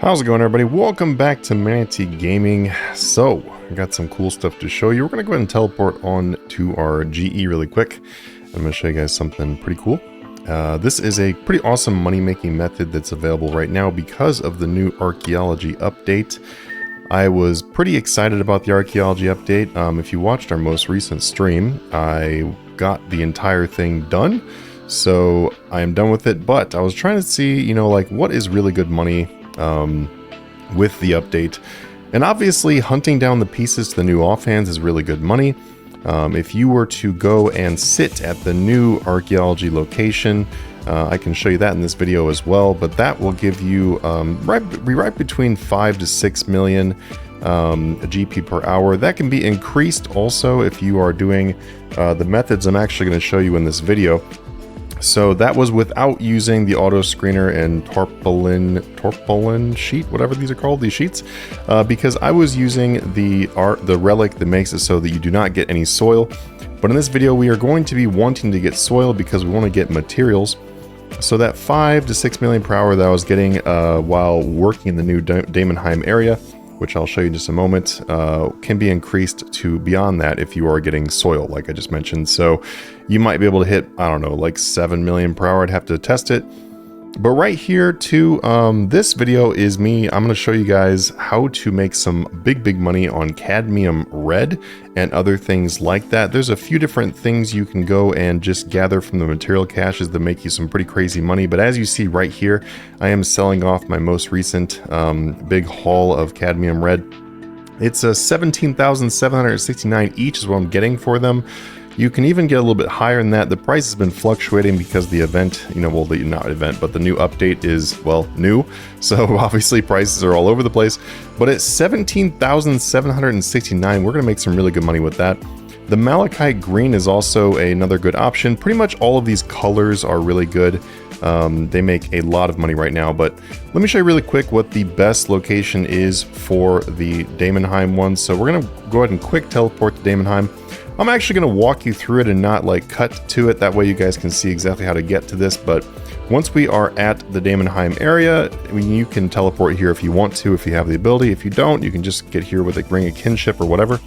How's it going, everybody? Welcome back to Manatee Gaming. So, I got some cool stuff to show you. We're going to go ahead and teleport on to our GE really quick. I'm going to show you guys something pretty cool. This is a pretty awesome money-making method that's available right now because of the new Archaeology update. I was pretty excited about the Archaeology update. If you watched our most recent stream, I got the entire thing done. So, I am done with it, but I was trying to see, you know, like, what is really good money with the update. And obviously hunting down the pieces to the new offhands is really good money. If you were to go and sit at the new Archaeology location, I can show you that in this video as well, but that will give you right between 5 to 6 million GP per hour. That can be increased also if you are doing the methods I'm actually going to show you in this video. So that was without using the auto screener and tarpaulin sheet, whatever these are called, these sheets, because I was using the relic that makes it so that you do not get any soil. But in this video, we are going to be wanting to get soil because we want to get materials. So that 5 to 6 million per hour that I was getting while working in the new Damim area, which I'll show you in just a moment, can be increased to beyond that if you are getting soil, like I just mentioned. So you might be able to hit, I don't know, like 7 million per hour. I'd have to test it. But right here too, this video is me. I'm going to show you guys how to make some big money on cadmium red and other things like that. There's a few different things you can go and just gather from the material caches that make you some pretty crazy money. But as you see right here, I am selling off my most recent big haul of cadmium red. It's a 17,769 each is what I'm getting for them. You can even get a little bit higher than that. The price has been fluctuating because the event, you know, well, not event, but the new update is, well, new. So obviously prices are all over the place. But at 17,769, we're going to make some really good money with that. The malachite green is also another good option. Pretty much all of these colors are really good. They make a lot of money right now, but let me show you really quick what the best location is for the Damim one. So we're going to go ahead and quick teleport to Damim. I'm actually going to walk you through it and not like cut to it. That way you guys can see exactly how to get to this. But once we are at the Damim area, you can teleport here if you want to, if you have the ability. If you don't, you can just get here with a ring of kinship or whatever.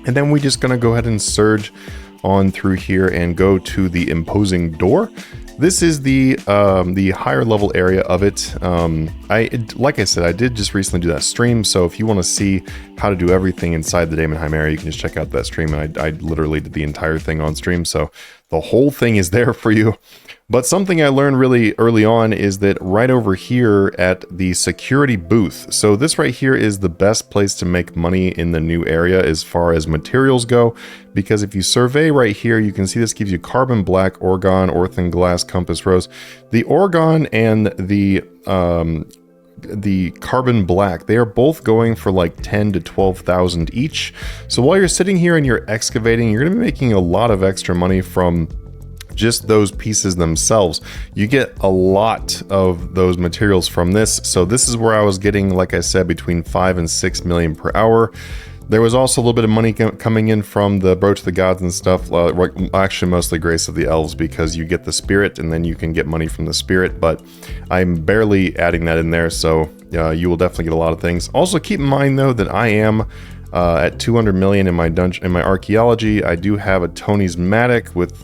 And then we're just going to go ahead and surge on through here and go to the imposing door. This is the higher level area of it. Like I said, I did just recently do that stream, so if you want to see how to do everything inside the Damim area, you can just check out that stream. And I literally did the entire thing on stream, so the whole thing is there for you. But something I learned really early on is that right over here at the security booth, so this right here is the best place to make money in the new area as far as materials go, because if you survey right here, you can see this gives you carbon black, orgone, orthan glass, compass rose. The orgone and the carbon black, they are both going for like 10 to 12,000 each. So while you're sitting here and you're excavating, you're going to be making a lot of extra money from just those pieces themselves. You get a lot of those materials from this. So this is where I was getting, like I said, between 5 and 6 million per hour. There was also a little bit of money coming in from the Brooch of the Gods and stuff, actually mostly Grace of the Elves, because you get the spirit and then you can get money from the spirit, but I'm barely adding that in there, so you will definitely get a lot of things. Also keep in mind though that I am at 200 million in my dungeon, in my Archaeology. I do have a Tony's Matic with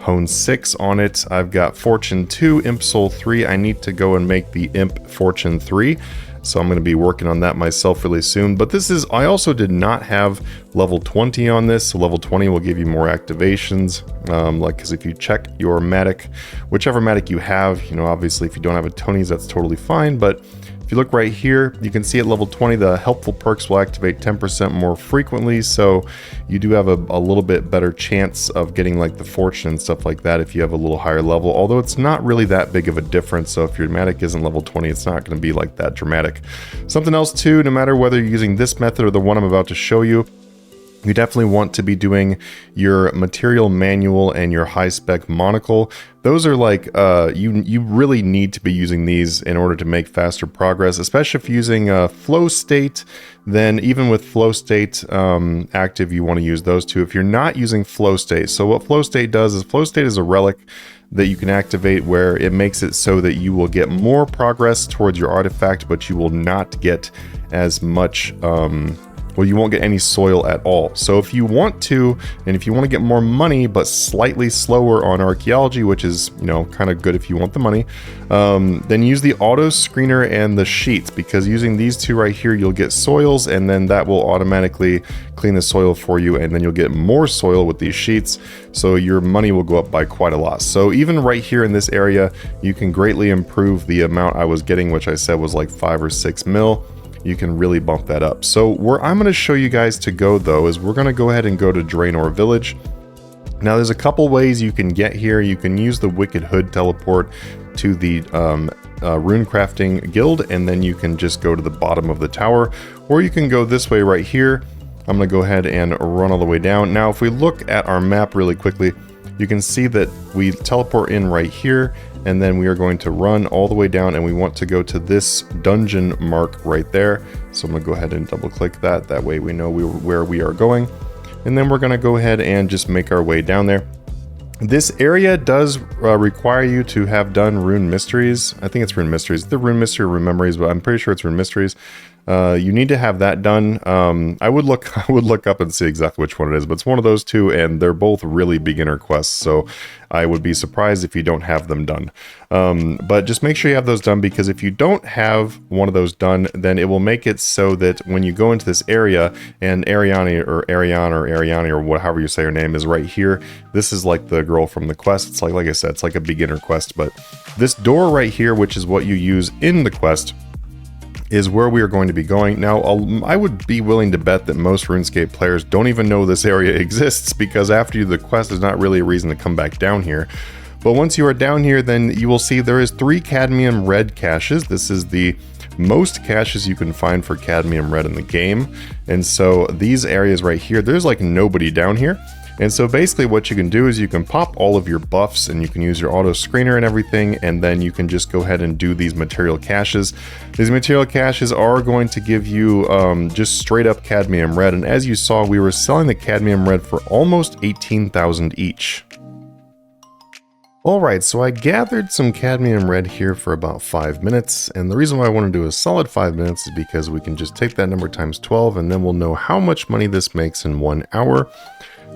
Hone 6 on it. I've got Fortune 2, Imp Soul 3. I need to go and make the Imp Fortune 3. So I'm going to be working on that myself really soon. But this is, I also did not have level 20 on this. So level 20 will give you more activations. Because if you check your Matic, whichever Matic you have, you know, obviously if you don't have a Tony's, that's totally fine. But if you look right here, you can see at level 20, the helpful perks will activate 10% more frequently. So you do have a little bit better chance of getting like the fortune and stuff like that if you have a little higher level, although it's not really that big of a difference. So if your Matic isn't level 20, it's not going to be like that dramatic. Something else too, no matter whether you're using this method or the one I'm about to show you, you definitely want to be doing your material manual and your high spec monocle. Those are like, you really need to be using these in order to make faster progress, especially if you're using flow state. Then even with flow state active, you want to use those two. If you're not using flow state, so what flow state does is flow state is a relic that you can activate where it makes it so that you will get more progress towards your artifact, but you will not get as much, well, you won't get any soil at all. So if you want to, and if you want to get more money, but slightly slower on archaeology, which is, you know, kind of good if you want the money, then use the auto screener and the sheets, because using these two right here, you'll get soils, and then that will automatically clean the soil for you, and then you'll get more soil with these sheets. So your money will go up by quite a lot. So even right here in this area, you can greatly improve the amount I was getting, which I said was like 5 or 6 mil. You can really bump that up. So where I'm going to show you guys to go though is we're going to go ahead and go to Draenor Village. Now there's a couple ways you can get here. You can use the Wicked Hood teleport to the rune crafting guild, and then you can just go to the bottom of the tower, or you can go this way right here. I'm going to go ahead and run all the way down. Now if we look at our map really quickly, you can see that we teleport in right here, and then we are going to run all the way down, and we want to go to this dungeon mark right there. So I'm going to go ahead and double click that. That way we know where we are going. And then we're going to go ahead and just make our way down there. This area does require you to have done Rune Mysteries. I think it's Rune Mysteries. The Rune Mystery or Rune Memories, but I'm pretty sure it's Rune Mysteries. You need to have that done. I would look up and see exactly which one it is, but it's one of those two, and they're both really beginner quests, so I would be surprised if you don't have them done. But just make sure you have those done, because if you don't have one of those done, then it will make it so that when you go into this area, and Ariane or however you say her name is right here, this is like the girl from the quest. It's like I said, it's like a beginner quest, but this door right here, which is what you use in the quest, is where we are going to be going. Now, I would be willing to bet that most RuneScape players don't even know this area exists, because after the quest, there's not really a reason to come back down here. But once you are down here, then you will see there is 3 cadmium red caches. This is the most caches you can find for cadmium red in the game. And so these areas right here, there's like nobody down here. And so basically what you can do is you can pop all of your buffs, and you can use your auto screener and everything, and then you can just go ahead and do these material caches. These material caches are going to give you just straight up cadmium red, and as you saw, we were selling the cadmium red for almost 18,000 each. Alright, so I gathered some cadmium red here for about 5 minutes, and the reason why I want to do a solid 5 minutes is because we can just take that number times 12, and then we'll know how much money this makes in 1 hour.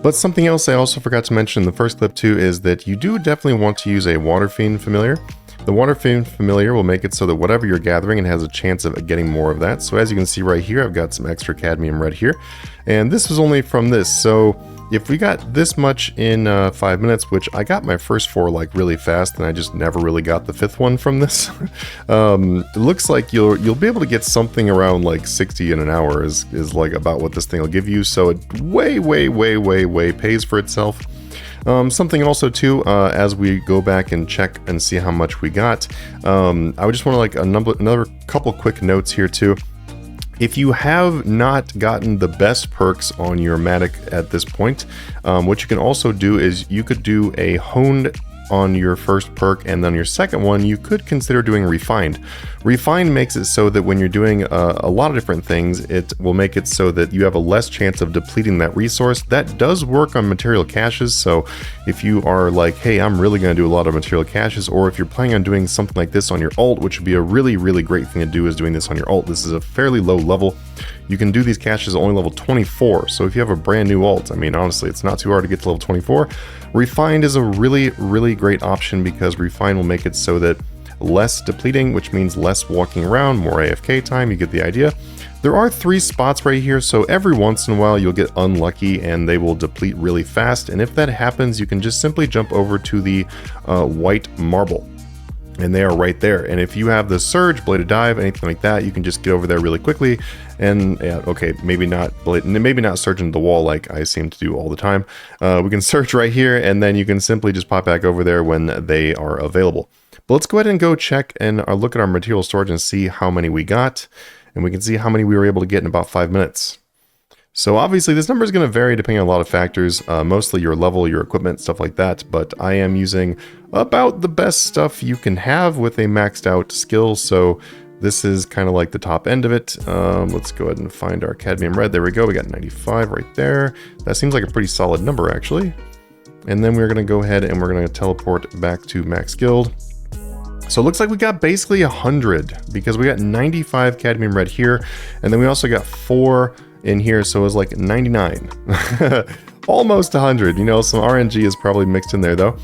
But something else I also forgot to mention in the first clip too is that you do definitely want to use a Water Fiend Familiar. The Water Fiend Familiar will make it so that whatever you're gathering, it has a chance of getting more of that. So as you can see right here, I've got some extra cadmium red here, and this was only from this. So if we got this much in 5 minutes, which I got my first 4 like really fast, and I just never really got the 5th one from this, it looks like you'll be able to get something around like 60 in an hour is like about what this thing will give you. So it way pays for itself. Something also too, as we go back and check and see how much we got, I would just want to like another couple quick notes here too. If you have not gotten the best perks on your Matic at this point, what you can also do is you could do a honed on your first perk, and then your second one, you could consider doing refined. Refined makes it so that when you're doing a lot of different things, it will make it so that you have a less chance of depleting that resource. That does work on material caches, so if you are like, hey, I'm really going to do a lot of material caches, or if you're planning on doing something like this on your ult, which would be a really great thing to do, is doing this on your ult. This is a fairly low level. You can do these caches at only level 24, so if you have a brand new ult, I mean, honestly, it's not too hard to get to level 24. Refined is a really great option, because Refined will make it so that less depleting, which means less walking around, more AFK time. You get the idea. There are 3 spots right here, so every once in a while you'll get unlucky and they will deplete really fast, and if that happens, you can just simply jump over to the white marble. And they are right there. And if you have the Surge, Bladed Dive, anything like that, you can just get over there really quickly. And yeah, okay, maybe not surge into the wall like I seem to do all the time. We can search right here, and then you can simply just pop back over there when they are available. But let's go ahead and go check and look at our material storage and see how many we got. And we can see how many we were able to get in about 5 minutes. So obviously this number is going to vary depending on a lot of factors, mostly your level, your equipment, stuff like that, but I am using about the best stuff you can have with a maxed out skill, so this is kind of like the top end of it. Let's go ahead and find our cadmium red. There we go, we got 95 right there. That seems like a pretty solid number actually. and then we're going to go ahead and we're going to teleport back to max guild. So it looks like we got basically 100 because we got 95 cadmium red here, and then we also got 4 in here, so it was like 99. Almost 100, you know, some RNG is probably mixed in there though.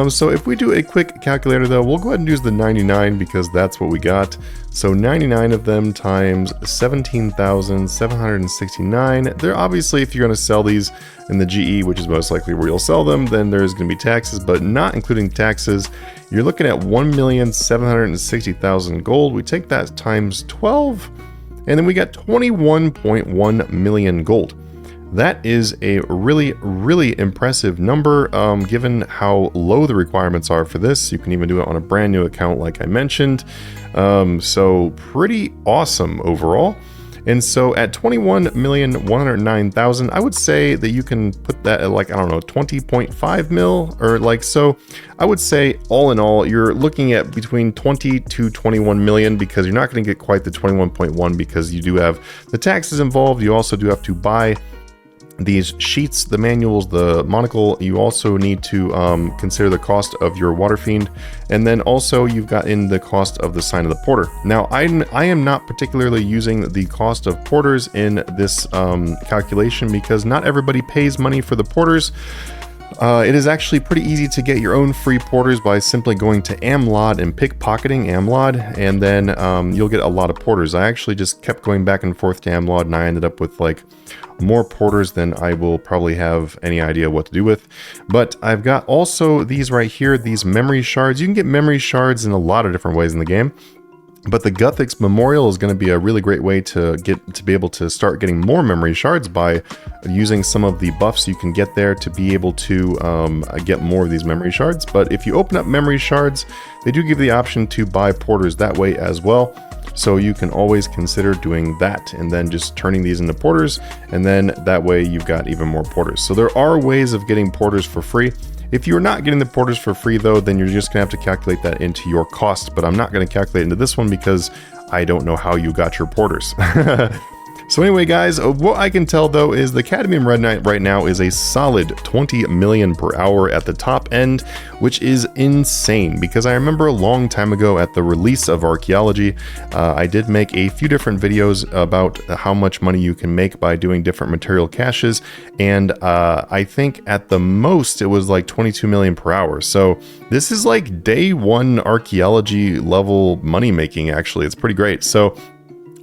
So if we do a quick calculator though, we'll go ahead and use the 99 because that's what we got. So 99 of them times 17,769. They're obviously, if you're going to sell these in the GE, which is most likely where you'll sell them, then there's going to be taxes, but not including taxes. You're looking at 1,760,000 gold. We take that times 12, and then we got 21.1 million gold. That is a really, really impressive number, given how low the requirements are for this. You can even do it on a brand new account like I mentioned. So pretty awesome overall. And so at 21,109,000, I would say that you can put that at like, I don't know, 20.5 mil or like, so I would say all in all, you're looking at between 20 to 21 million because you're not going to get quite the 21.1 because you do have the taxes involved. You also do have to buy these sheets, the manuals, the monocle. You also need to consider the cost of your water fiend, and then also you've got in the cost of the sign of the porter. Now I am not particularly using the cost of porters in this calculation because not everybody pays money for the porters. It is actually pretty easy to get your own free porters by simply going to Amlod and pickpocketing Amlod, and then you'll get a lot of porters. I actually just kept going back and forth to Amlod, and I ended up with like more porters than I will probably have any idea what to do with. But I've got also these right here, these memory shards. You can get memory shards in a lot of different ways in the game. But the Guthix Memorial is going to be a really great way to be able to start getting more memory shards by using some of the buffs you can get there to be able to get more of these memory shards. But if you open up memory shards, they do give the option to buy porters that way as well. So you can always consider doing that and then just turning these into porters, and then that way you've got even more porters. So there are ways of getting porters for free. If you're not getting the porters for free though, then you're just gonna have to calculate that into your cost, but I'm not gonna calculate into this one because I don't know how you got your porters. So anyway, guys, what I can tell though is the Cadmium Red Knight right now is a solid 20 million per hour at the top end, which is insane because I remember a long time ago at the release of Archaeology, I did make a few different videos about how much money you can make by doing different material caches, and I think at the most it was like 22 million per hour. So this is like day one Archaeology level money making. Actually, it's pretty great. So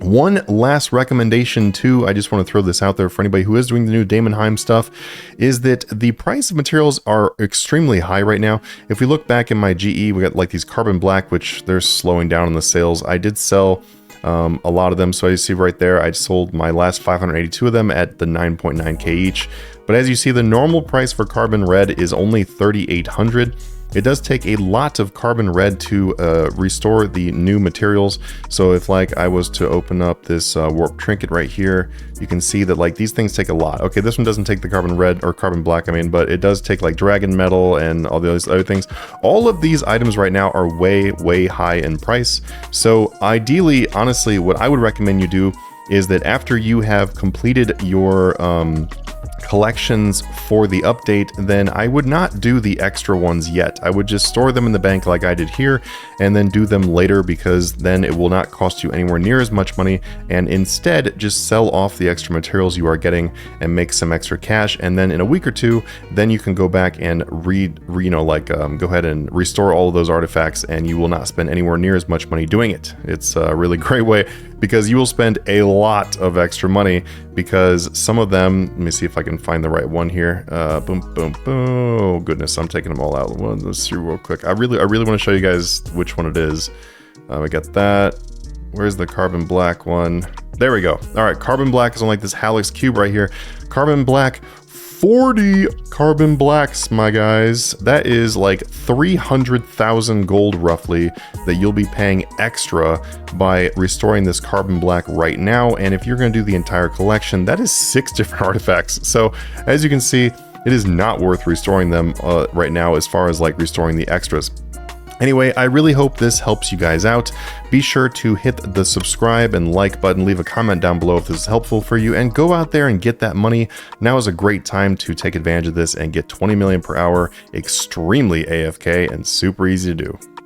one last recommendation too, I just want to throw this out there for anybody who is doing the new Damim stuff, is that the price of materials are extremely high right now. If we look back in my GE, we got like these carbon black, which they're slowing down in the sales. I did sell a lot of them, so you see right there, I sold my last 582 of them at the 9.9k each. But as you see, the normal price for carbon red is only 3,800. It does take a lot of carbon red to restore the new materials. So if like I was to open up this warp trinket right here, you can see that like these things take a lot. Okay, this one doesn't take the carbon red or carbon black, I mean, but it does take like dragon metal and all those other things. All of these items right now are way, way high in price. So ideally, honestly, what I would recommend you do is that after you have completed your collections for the update, then I would not do the extra ones yet. I would just store them in the bank like I did here and then do them later, because then it will not cost you anywhere near as much money, and instead just sell off the extra materials you are getting and make some extra cash, and then in a week or two then you can go back and go ahead and restore all of those artifacts, and you will not spend anywhere near as much money doing it. It's a really great way, because you will spend a lot of extra money, because some of them, let me see if I can find the right one here. Boom, boom, boom. Oh goodness, I'm taking them all out. Let's see real quick. I really want to show you guys which one it is. We got that. Where's the carbon black one? There we go. All right, carbon black is on like this Halix cube right here. Carbon black, 40 carbon blacks, my guys. That is like 300,000 gold roughly that you'll be paying extra by restoring this carbon black right now. And if you're going to do the entire collection, that is 6 different artifacts. So as you can see, it is not worth restoring them right now as far as like restoring the extras. Anyway, I really hope this helps you guys out. Be sure to hit the subscribe and like button, leave a comment down below if this is helpful for you, and go out there and get that money. Now is a great time to take advantage of this and get 20 million per hour, extremely AFK and super easy to do.